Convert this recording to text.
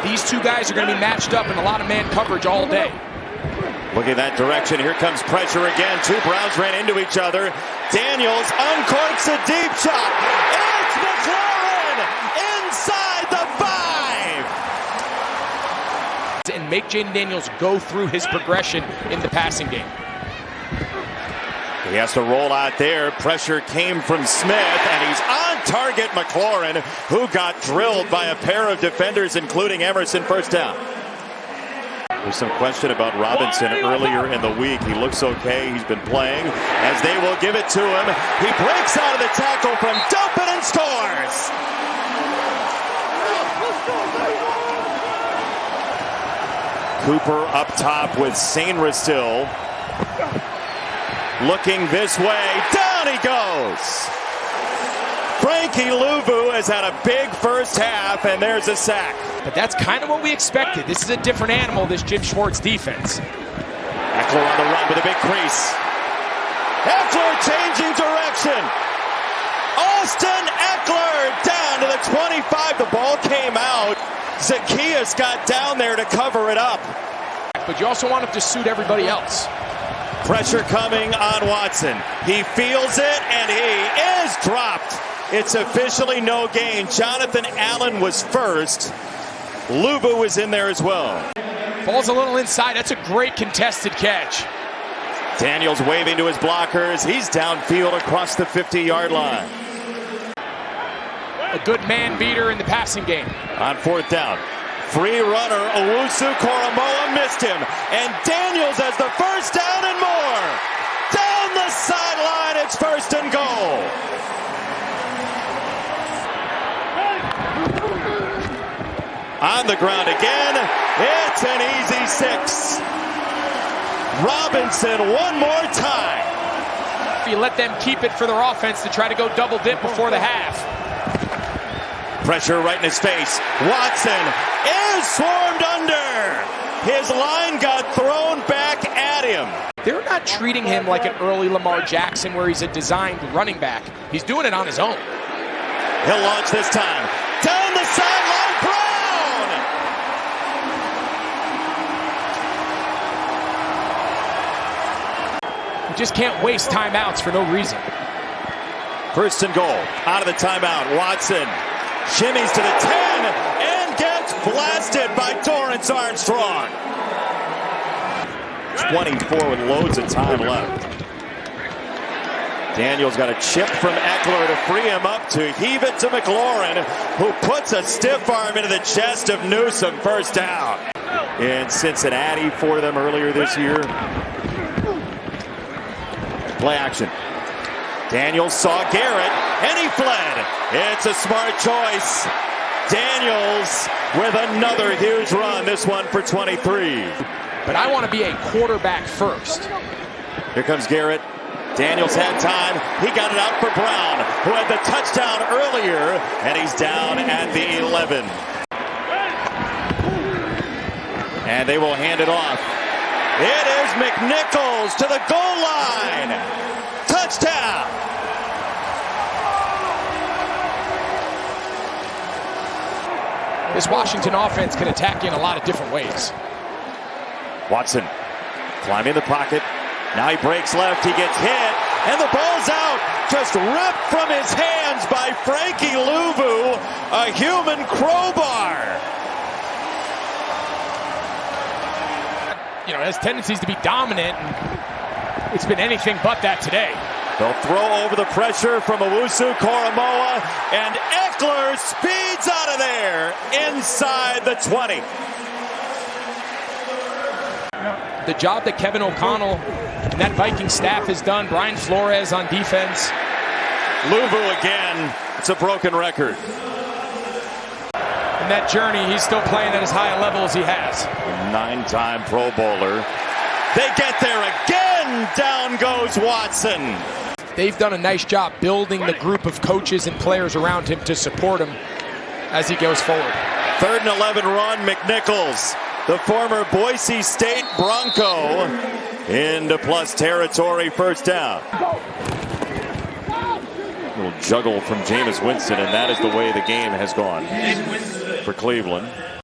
These two guys are going to be matched up in a lot of man coverage all day. Looking that direction, here comes pressure again. Two Browns ran into each other. Daniels uncorks a deep shot. It's McLaurin inside the 5. And make Jayden Daniels go through his progression in the passing game. He has to roll out there. Pressure came from Smith, and he's on target, McLaurin, who got drilled by a pair of defenders, including Emerson. First down. There's some question about Robinson earlier in the week. He looks okay. He's been playing as they will give it to him. He breaks out of the tackle from Dopin and scores. Cooper up top with Sainristil. Looking this way. Down he goes. Frankie Luvu has had a big first half, and there's a sack. But that's kind of what we expected. This is a different animal, this Jim Schwartz defense. Ekeler on the run with a big crease. Ekeler changing direction. Austin Ekeler down to the 25. The ball came out. Zacchaeus got down there to cover it up. But you also want him to suit everybody else. Pressure coming on Watson. He feels it, and he is dropped. It's officially no gain. Jonathan Allen was first. Luvu was in there as well. Ball's a little inside. That's a great contested catch. Daniels waving to his blockers. He's downfield across the 50-yard line. A good man beater in the passing game. On fourth down. Free runner, Owusu-Koramoah missed him. And Daniels has the first down and more. Down the sideline, it's first and goal. On the ground again, it's an easy 6. Robinson one more time. If you let them keep it for their offense to try to go double dip before the half. Pressure right in his face. Watson is swarmed under. His line got thrown back at him. They're not treating him like an early Lamar Jackson where he's a designed running back. He's doing it on his own. He'll launch this time. Down the sideline, Brown! You just can't waste timeouts for no reason. First and goal. Out of the timeout, Watson shimmies to the 10 and gets blasted by Dorrance Armstrong. 24 with loads of time left. Daniels got a chip from Ekeler to free him up to heave it to McLaurin, who puts a stiff arm into the chest of Newsome. First down. In Cincinnati for them earlier this year. Play action. Daniels saw Garrett, and he fled. It's a smart choice. Daniels with another huge run, this one for 23. But I want to be a quarterback first. Here comes Garrett. Daniels had time. He got it out for Brown, who had the touchdown earlier, and he's down at the 11. And they will hand it off. It is McNichols to the goal line. Touchdown! This Washington offense can attack in a lot of different ways. Watson climbing the pocket. Now he breaks left. He gets hit. And the ball's out. Just ripped from his hands by Frankie Luvu. A human crowbar. You know, it has tendencies to be dominant. And it's been anything but that today. They'll throw over the pressure from Owusu-Koramoah, and Ekeler speeds out of there inside the 20. The job that Kevin O'Connell and that Viking staff has done, Brian Flores on defense. Luvu again, it's a broken record. In that journey, he's still playing at as high a level as he has. A 9-time Pro Bowler. They get there again, down goes Watson. They've done a nice job building the group of coaches and players around him to support him as he goes forward. 3rd and 11 run, McNichols, the former Boise State Bronco, into plus territory, first down. A little juggle from Jameis Winston, and that is the way the game has gone for Cleveland.